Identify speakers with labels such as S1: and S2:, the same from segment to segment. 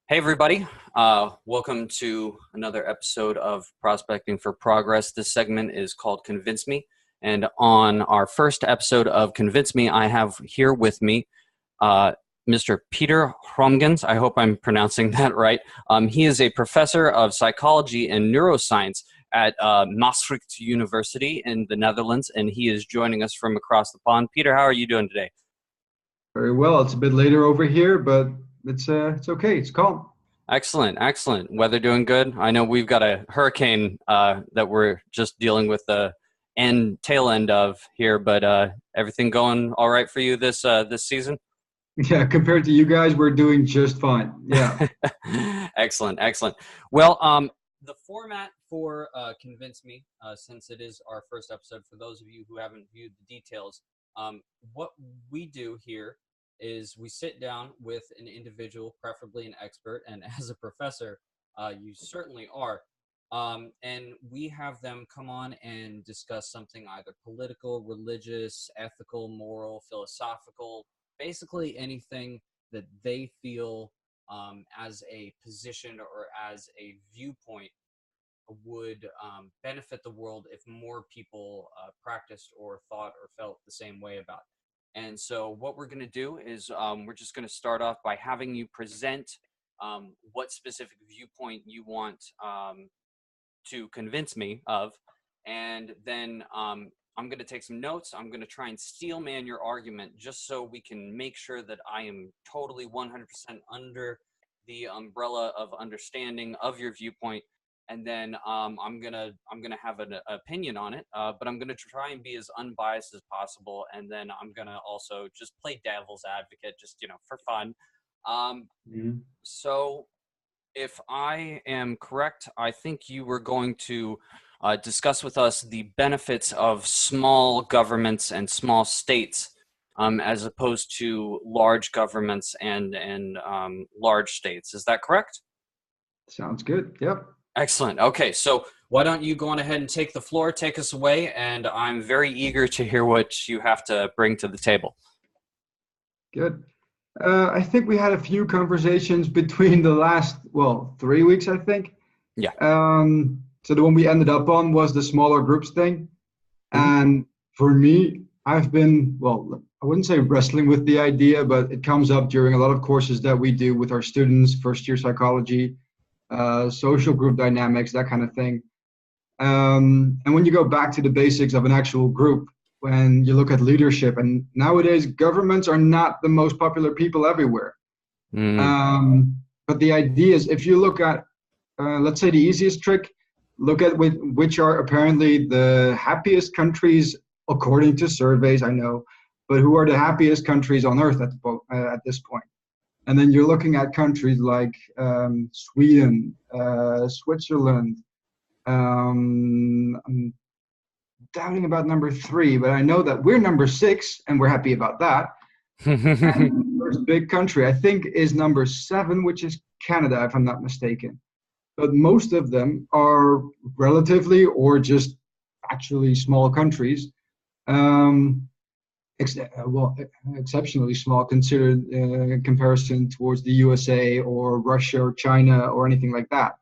S1: Hey, everybody. Welcome to another episode of Prospecting for Progress. This segment is called Convince Me. And on our first episode of Convince Me, I have here with me Mr. Peter Römgens. I hope I'm pronouncing that right. He is a professor of psychology and neuroscience at Maasricht University in the Netherlands, and he is joining us from across the pond. Peter, how are you doing today?
S2: Very well. It's a bit later over here, but it's okay. It's calm.
S1: Excellent, excellent. Weather doing good. I know we've got a hurricane that we're just dealing with the tail end of here, but everything going all right for you this season?
S2: Yeah, compared to you guys, we're doing just fine. Yeah.
S1: Excellent, excellent. Well, the format for Convince Me, since it is our first episode, for those of you who haven't viewed the details, what we do here is we sit down with an individual, preferably an expert, and as a professor, you certainly are, and we have them come on and discuss something either political, religious, ethical, moral, philosophical, basically anything that they feel as a position or as a viewpoint would benefit the world if more people practiced or thought or felt the same way about it. And so what we're going to do is we're just going to start off by having you present what specific viewpoint you want to convince me of. And then I'm going to take some notes. I'm going to try and steel man your argument just so we can make sure that I am totally 100% under the umbrella of understanding of your viewpoint. And then I'm gonna have an opinion on it, but I'm gonna try and be as unbiased as possible. And then I'm gonna also just play devil's advocate, just for fun.
S2: Mhm.
S1: So, if I am correct, I think you were going to discuss with us the benefits of small governments and small states, as opposed to large governments and large states. Is that correct?
S2: Sounds good. Yep.
S1: Excellent. Okay, so why don't you go on ahead and take the floor, take us away, and I'm very eager to hear what you have to bring to the table.
S2: Good. I think we had a few conversations between the last, 3 weeks, I think.
S1: Yeah.
S2: So the one we ended up on was the smaller groups thing.
S1: Mhm.
S2: And for me, I've been, I wouldn't say wrestling with the idea, but it comes up during a lot of courses that we do with our students, first year psychology, social group dynamics, that kind of thing. And when you go back to the basics of an actual group, when you look at leadership, and nowadays governments are not the most popular people everywhere.
S1: Mm.
S2: But the idea is, if you look at, let's say the easiest trick, look at which are apparently the happiest countries according to surveys, I know, but who are the happiest countries on earth at this point. And then you're looking at countries like Sweden, Switzerland. I'm doubting about number 3, but I know that we're number 6, and we're happy about that. And the first big country, I think, is number 7, which is Canada, if I'm not mistaken. But most of them are relatively or just actually small countries. Exceptionally small considered in comparison towards the USA or Russia or China or anything like that.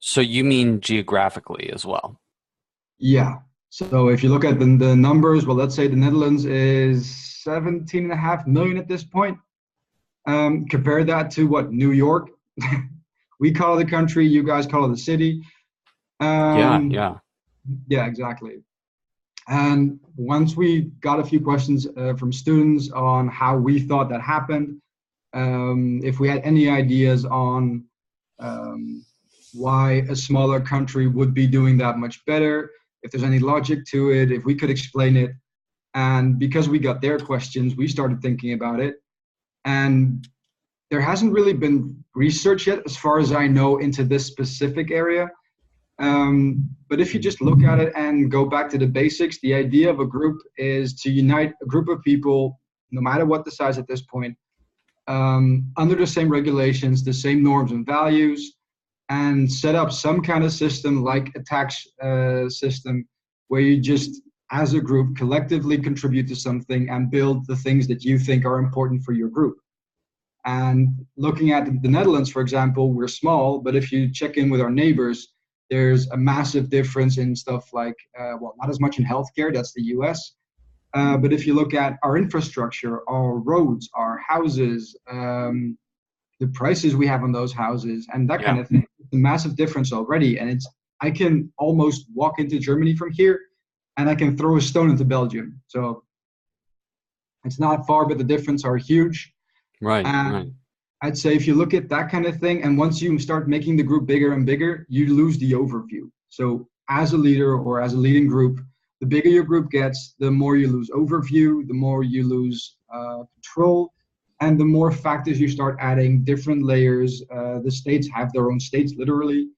S1: So you mean geographically as well?
S2: Yeah. So if you look at the numbers, well, let's say the Netherlands is 17.5 million at this point. Compare that to what, New York? We call it a country, you guys call it a city.
S1: Yeah.
S2: Yeah, exactly. And once we got a few questions from students on how we thought that happened, if we had any ideas on why a smaller country would be doing that much better, if there's any logic to it, if we could explain it. And because we got their questions, we started thinking about it. And there hasn't really been research yet, as far as I know, into this specific area. But if you just look at it and go back to the basics, the idea of a group is to unite a group of people, no matter what the size at this point, under the same regulations, the same norms and values, and set up some kind of system like a tax system where you just, as a group, collectively contribute to something and build the things that you think are important for your group. And looking at the Netherlands, for example, we're small, but if you check in with our neighbors, there's a massive difference in stuff like, well, not as much in healthcare, that's the US. But if you look at our infrastructure, our roads, our houses, the prices we have on those houses, and that kind
S1: Yeah.
S2: of thing, it's a massive difference already. And I can almost walk into Germany from here, and I can throw a stone into Belgium. So it's not far, but the difference are huge.
S1: Right. Right.
S2: And I'd say if you look at that kind of thing, and once you start making the group bigger and bigger, you lose the overview. So as a leader or as a leading group, the bigger your group gets, the more you lose overview, the more you lose control, and the more factors you start adding, different layers. The states have their own states, literally.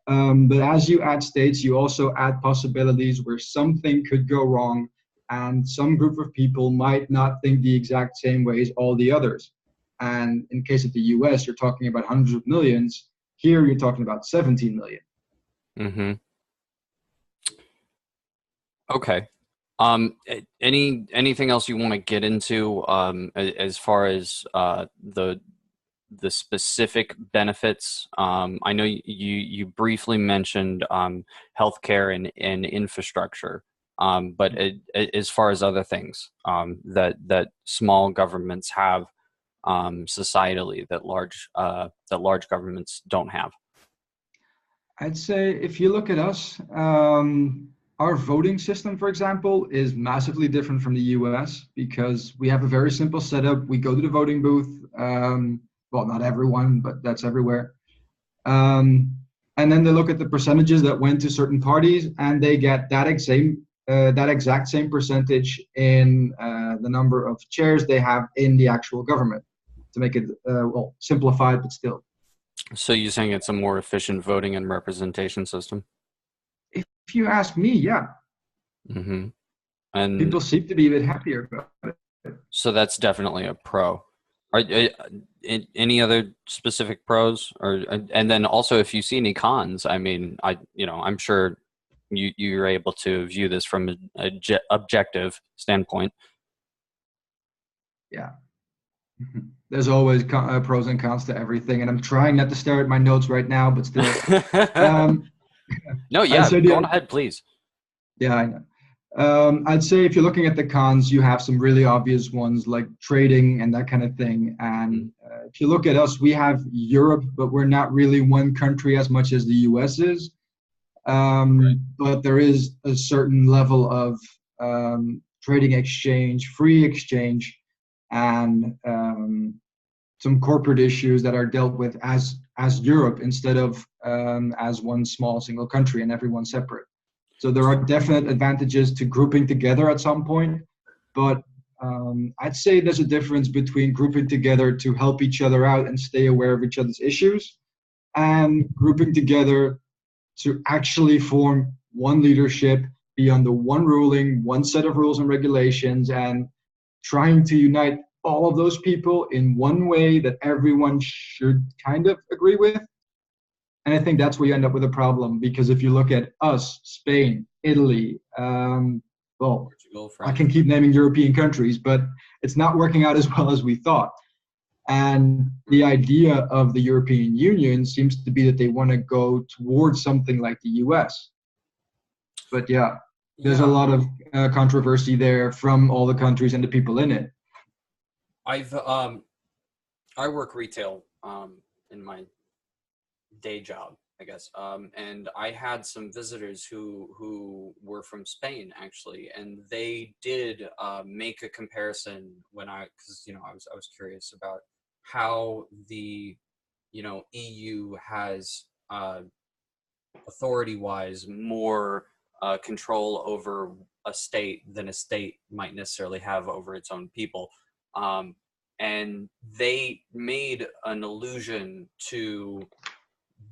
S2: But as you add states, you also add possibilities where something could go wrong, and some group of people might not think the exact same way as all the others. And in case of the US, you're talking about hundreds of millions. Here, you're talking about 17 million.
S1: Mm-hmm. Okay. Anything else you want to get into as far as the specific benefits? I know you briefly mentioned healthcare and infrastructure, but as far as other things that small governments have societally that large governments don't have.
S2: I'd say if you look at us, our voting system, for example, is massively different from the US because we have a very simple setup. We go to the voting booth. Well, not everyone, but that's everywhere. And then they look at the percentages that went to certain parties, and they get that exact same percentage in the number of chairs they have in the actual government. To make it well simplified, but still.
S1: So you're saying it's a more efficient voting and representation system?
S2: If you ask me, yeah.
S1: Mm-hmm. And
S2: people seem to be a bit happier about it.
S1: So that's definitely a pro. Any other specific pros, or and then also if you see any cons? I mean, I'm sure you're able to view this from an objective standpoint.
S2: Yeah. There's always pros and cons to everything, and I'm trying not to stare at my notes right now, but still.
S1: No, yeah,
S2: so
S1: go on ahead, please.
S2: Yeah, I know. I'd say if you're looking at the cons, you have some really obvious ones like trading and that kind of thing. And if you look at us, we have Europe, but we're not really one country as much as the US is.
S1: Right.
S2: But there is a certain level of trading exchange, free exchange, and some corporate issues that are dealt with as Europe instead of as one small single country and everyone separate. So there are definite advantages to grouping together at some point, but I'd say there's a difference between grouping together to help each other out and stay aware of each other's issues, and grouping together to actually form one leadership, be under one ruling, one set of rules and regulations, and trying to unite all of those people in one way that everyone should kind of agree with. And I think that's where you end up with a problem, because if you look at us, Spain, Italy, well,
S1: Portugal, France.
S2: I can keep naming European countries, but it's not working out as well as we thought. And the idea of the European Union seems to be that they want to go towards something like the US. But yeah, there's a lot of controversy there from all the countries and the people in it.
S1: I work retail in my day job, I guess, and I had some visitors who were from Spain actually, and they did make a comparison because I was curious about how the EU has authority-wise more control over a state than a state might necessarily have over its own people. And they made an allusion to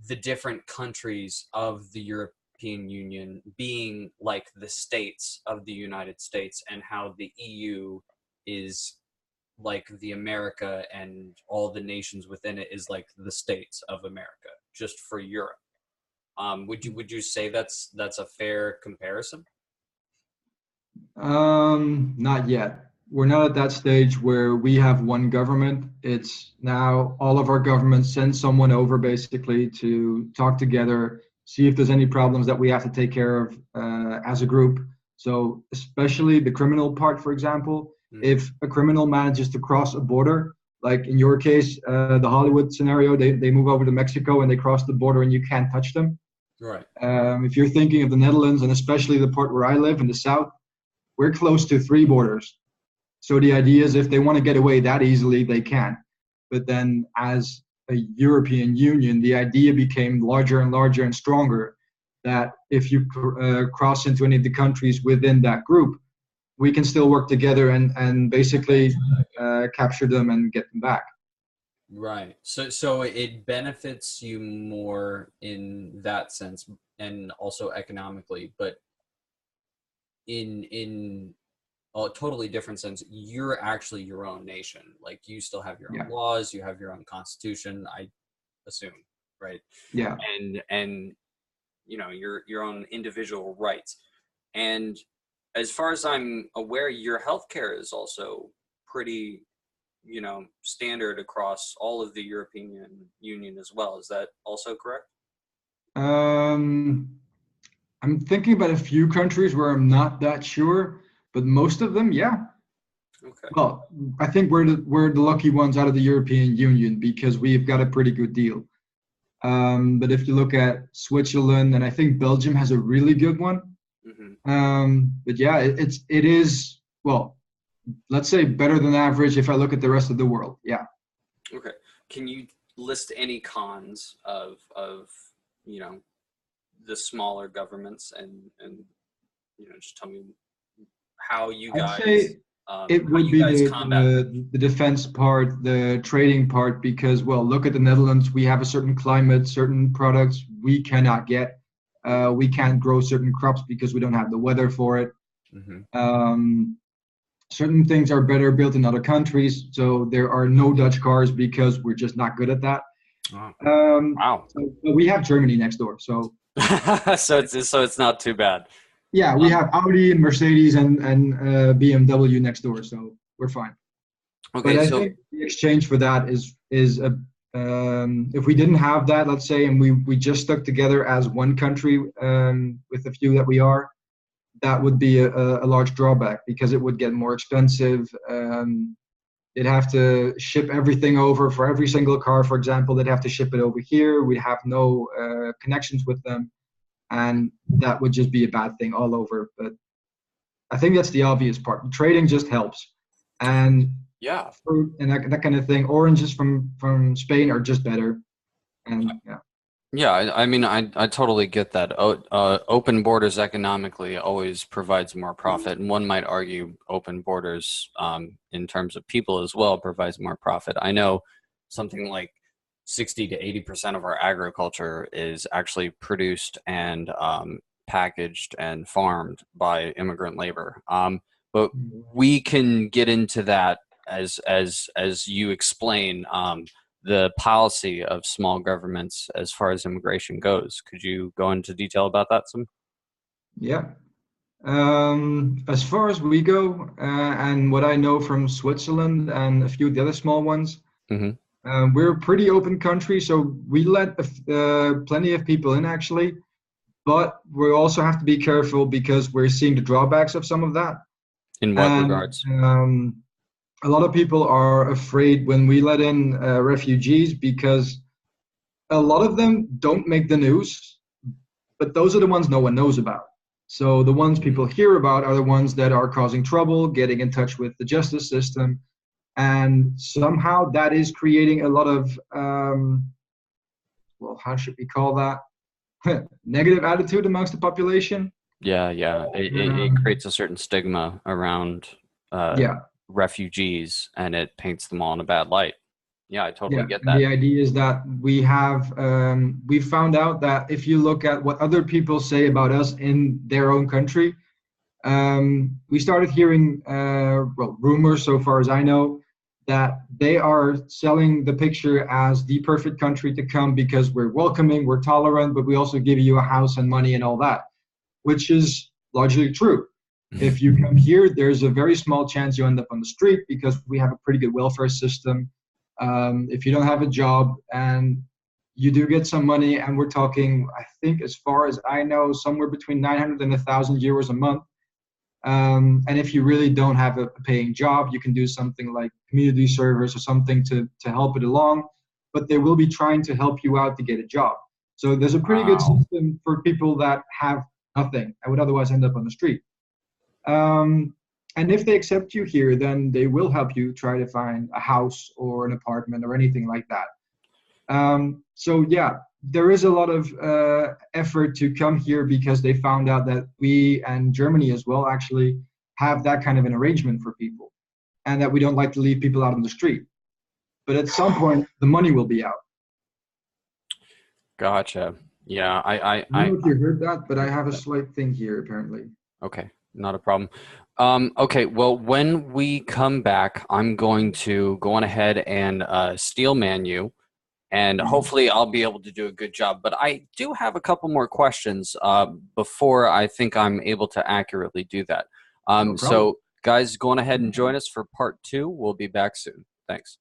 S1: the different countries of the European Union being like the states of the United States, and how the EU is like the America, and all the nations within it is like the states of America, just for Europe. Would you say that's a fair comparison?
S2: Not yet. we're not at that stage where we have one government. It's now all of our governments send someone over basically to talk together, see if there's any problems that we have to take care of as a group. So especially the criminal part, for example, if a criminal manages to cross a border, like in your case, the Hollywood scenario, they move over to Mexico and they cross the border and you can't touch them.
S1: Right.
S2: If you're thinking of the Netherlands and especially the part where I live in the south, we're close to 3 borders. So the idea is if they want to get away that easily, they can. But then as a European Union, the idea became larger and larger and stronger that if you cross into any of the countries within that group, we can still work together and basically capture them and get them back.
S1: Right. So it benefits you more in that sense and also economically, but in a totally different sense, you're actually your own nation. Like you still have your own laws, you have your own constitution, I assume, right?
S2: Yeah.
S1: And you know, your own individual rights. And as far as I'm aware, your healthcare is also pretty, you know, standard across all of the European Union as well. Is that also correct?
S2: I'm thinking about a few countries where I'm not that sure, but most of them, yeah.
S1: Okay.
S2: Well, I think we're the lucky ones out of the European Union because we've got a pretty good deal. But if you look at Switzerland, and I think Belgium has a really good one. But yeah, it is, well, let's say better than average if I look at the rest of the world. Yeah.
S1: Okay. Can you list any cons of you know, the smaller governments and you know, just tell me how you guys
S2: I'd say it would be the defense part, the trading part, because, well, look at the Netherlands. We have a certain climate, certain products we cannot get. We can't grow certain crops because we don't have the weather for it. Certain things are better built in other countries. So there are no Dutch cars because we're just not good at that.
S1: Wow.
S2: So we have Germany next door. So
S1: so it's not too bad.
S2: Yeah, we have Audi and Mercedes and BMW next door, so we're fine.
S1: Okay,
S2: but I think the exchange for that is if we didn't have that, let's say, and we just stuck together as one country with the few that we are, that would be a large drawback because it would get more expensive. They'd have to ship everything over for every single car, for example. They'd have to ship it over here. We'd have no connections with them. And that would just be a bad thing all over. But I think that's the obvious part. Trading just helps. And
S1: yeah,
S2: fruit and that kind of thing. Oranges from Spain are just better. And yeah.
S1: Yeah, I mean, I totally get that. Open borders economically always provides more profit. And one might argue open borders in terms of people as well provides more profit. I know something like 60 to 80% of our agriculture is actually produced and packaged and farmed by immigrant labor. But we can get into that as you explain the policy of small governments as far as immigration goes. Could you go into detail about that some?
S2: Yeah. As far as we go, and what I know from Switzerland and a few of the other small ones, we're a pretty open country, so we let plenty of people in actually, but we also have to be careful because we're seeing the drawbacks of some of that.
S1: In what regards?
S2: A lot of people are afraid when we let in refugees because a lot of them don't make the news, but those are the ones no one knows about. So the ones people hear about are the ones that are causing trouble, getting in touch with the justice system. And somehow that is creating a lot of, well, how should we call that? Negative attitude amongst the population.
S1: Yeah. It creates a certain stigma around refugees, and it paints them all in a bad light. Yeah, I totally get that.
S2: The idea is that we found out that if you look at what other people say about us in their own country, we started hearing rumors, so far as I know, that they are selling the picture as the perfect country to come because we're welcoming, we're tolerant, but we also give you a house and money and all that, which is largely true. If you come here, there's a very small chance you end up on the street because we have a pretty good welfare system. If you don't have a job and you do get some money, and we're talking, I think, as far as I know, somewhere between 900 and 1,000 euros a month. And if you really don't have a paying job, you can do something like community service or something to help it along. But they will be trying to help you out to get a job. So there's a pretty good
S1: Wow.
S2: system for people that have nothing and would otherwise end up on the street. And if they accept you here, then they will help you try to find a house or an apartment or anything like that. So yeah, there is a lot of effort to come here because they found out that we and Germany as well actually have that kind of an arrangement for people, and that we don't like to leave people out on the street. But at some point, the money will be out.
S1: Gotcha. Yeah,
S2: I don't know if you heard that, but I have a slight thing here apparently.
S1: okay, not a problem. Okay, well, when we come back, I'm going to go on ahead and steelman you, and hopefully I'll be able to do a good job. But I do have a couple more questions before I think I'm able to accurately do that.
S2: No problem.
S1: So, guys, go on ahead and join us for part 2. We'll be back soon. Thanks.